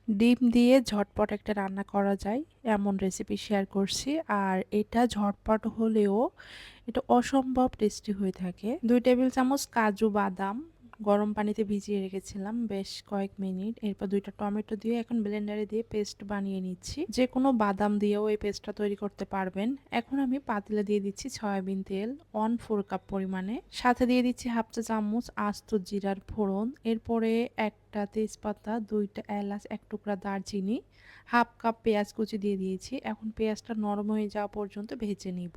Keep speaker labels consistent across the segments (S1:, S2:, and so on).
S1: ডিম দিয়ে ঝটপট একটা রান্না করা যায় এমন রেসিপি শেয়ার করছি। আর এটা ঝটপট হলেও এটা অসম্ভব টেস্টি হয়ে থাকে। 2 টেবিল চামচ কাজু বাদাম গরম পানিতে ভিজিয়ে রেখেছিলাম বেশ কয়েক মিনিট। এরপর 2টা টমেটো দিয়ে এখন ব্লেন্ডারে দিয়ে পেস্ট বানিয়ে নিচ্ছি। যে কোনো বাদাম দিয়েও এই পেস্টটা তৈরি করতে পারবেন। এখন আমি পাতিলে দিয়ে দিচ্ছি সয়াবিন তেল 1/4 কাপ পরিমাণে। সাথে দিয়ে দিচ্ছি হাফ চা চামচ আস্ত জিরার ফোড়ন। এরপরে একটা তেজপাতা, 2টা এলাচ, 1 টুকরা দারচিনি, হাফ কাপ পেঁয়াজ কুচি দিয়ে দিয়েছি। এখন পেঁয়াজটা নরম হয়ে যাওয়া পর্যন্ত ভেজে নিব।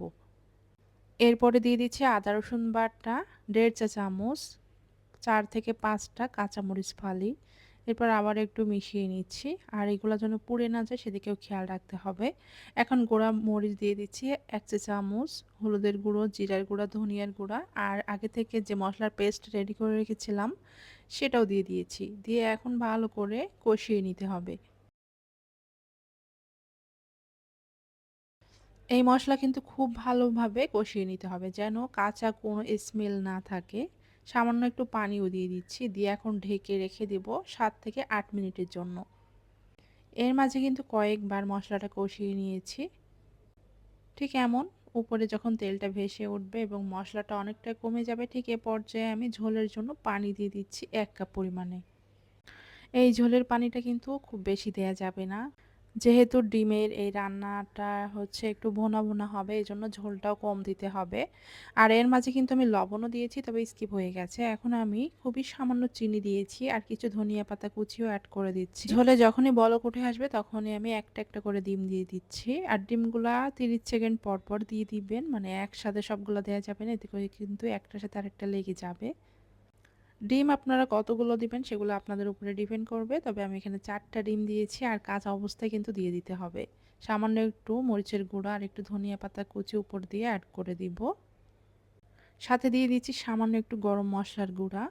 S1: এরপরে দিয়ে দিচ্ছি আদা রসুন বাটা 1.5 চা চামচ, 4 থেকে 5টা কাঁচামরিচ ফালি। এরপর আবার একটু মিশিয়ে নিচ্ছি। আর এগুলো যেন পুড়ে না যায় সেদিকেও খেয়াল রাখতে হবে। এখন গুঁড়া মরিচ দিয়ে দিচ্ছি 1 চা চামচ, হলুদের গুঁড়ো, জিরার গুঁড়া, ধনিয়ার গুঁড়া আর আগে থেকে যে মশলার পেস্ট রেডি করে রেখেছিলাম সেটাও দিয়ে দিয়েছি। দিয়ে এখন ভালো করে কষিয়ে নিতে হবে। এই মসলা কিন্তু খুব ভালোভাবে কষিয়ে নিতে হবে যেন কাঁচা কোনো স্মেল না থাকে। সামান্য একটু পানিও দিয়ে দিচ্ছি। দিয়ে এখন ঢেকে রেখে দেব 7 থেকে 8 মিনিটের জন্য। এর মাঝে কিন্তু কয়েকবার মশলাটা কষিয়ে নিয়েছি। ঠিক এমন উপরে যখন তেলটা ভেসে উঠবে এবং মশলাটা অনেকটা কমে যাবে, ঠিক এ পর্যায়ে আমি ঝোলের জন্য পানি দিয়ে দিচ্ছি 1 কাপ পরিমাণে। এই ঝোলের পানিটা কিন্তু খুব বেশি দেয়া যাবে না। যেহেতু ডিমের এই রান্নাটা হচ্ছে একটু ভুনা ভুনা হবে, এজন্য ঝোলটাও কম দিতে হবে। আর এর মাঝে কিন্তু আমি লবণও দিয়েছি, তবে স্কিপ হয়ে গেছে। এখন আমি খুবই সামান্য চিনি দিয়েছি আর কিছু ধনিয়া পাতা কুচিও অ্যাড করে দিচ্ছি। ঝোলে যখনই বলক উঠে আসবে তখনই আমি একটা একটা করে ডিম দিয়ে দিচ্ছি। আর ডিমগুলা 30 সেকেন্ড পর পর দিয়ে দিবেন, মানে একসাথে সবগুলো দেওয়া যাবে না, এতে করে কিন্তু একটার সাথে আরেকটা লেগে যাবে। ডিম আপনারা কতগুলো দিবেন সেগুলো আপনাদের উপরে ডিপেন্ড করবে, তবে আমি এখানে 4টা ডিম দিয়েছি। আর কাঁচা অবস্থায় কিন্তু দিয়ে দিতে হবে। সামান্য একটু মরিচের গুঁড়া আর একটু ধনিয়া পাতা কুচি উপর দিয়ে অ্যাড করে দিব। সাথে দিয়ে দিচ্ছি সামান্য একটু গরম মশলার গুঁড়া।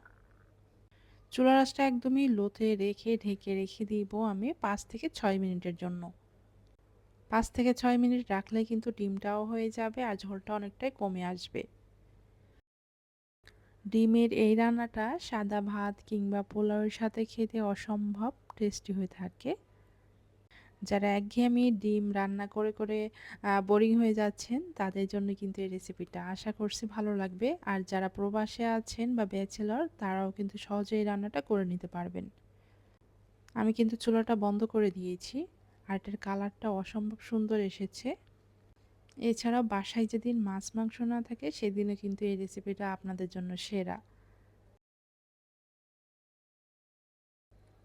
S1: চুলা আঁচটা একদমই লোতে রেখে ঢেকে রেখে দিব আমি 5 থেকে 6 মিনিটের জন্য। 5 থেকে 6 মিনিট রাখলে কিন্তু ডিমটাও হয়ে যাবে আর ঝোলটা অনেকটাই কমে আসবে। ডিমের এই রান্নাটা সাদা ভাত কিংবা পোলাওয়ের সাথে খেতে অসম্ভব টেস্টি হয়ে থাকে। যারা একঘেয়েমি ডিম রান্না করে করে বোরিং হয়ে যাচ্ছেন তাদের জন্য কিন্তু এই রেসিপিটা আশা করছি ভালো লাগবে। আর যারা প্রবাসে আছেন বা ব্যাচেলর তারাও কিন্তু সহজে এই রান্নাটা করে নিতে পারবেন। আমি কিন্তু চুলাটা বন্ধ করে দিয়েছি আর এটার কালারটা অসম্ভব সুন্দর এসেছে। এছাড়াও বাসায় যেদিন মাছ মাংস না থাকে সেদিনও কিন্তু এই রেসিপিটা আপনাদের জন্য সেরা।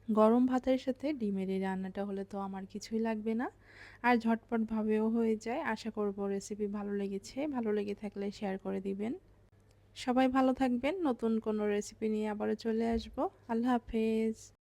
S1: গরম ভাতের সাথে ডিমের এই রান্নাটা হলে তো আমার কিছুই লাগবে না। আর ঝটপটভাবেও হয়ে যায়। আশা করব রেসিপি ভালো লেগেছে। ভালো লেগে থাকলে শেয়ার করে দিবেন। সবাই ভালো থাকবেন। নতুন কোনো রেসিপি নিয়ে আবারও চলে আসব। আল্লাহ হাফেজ।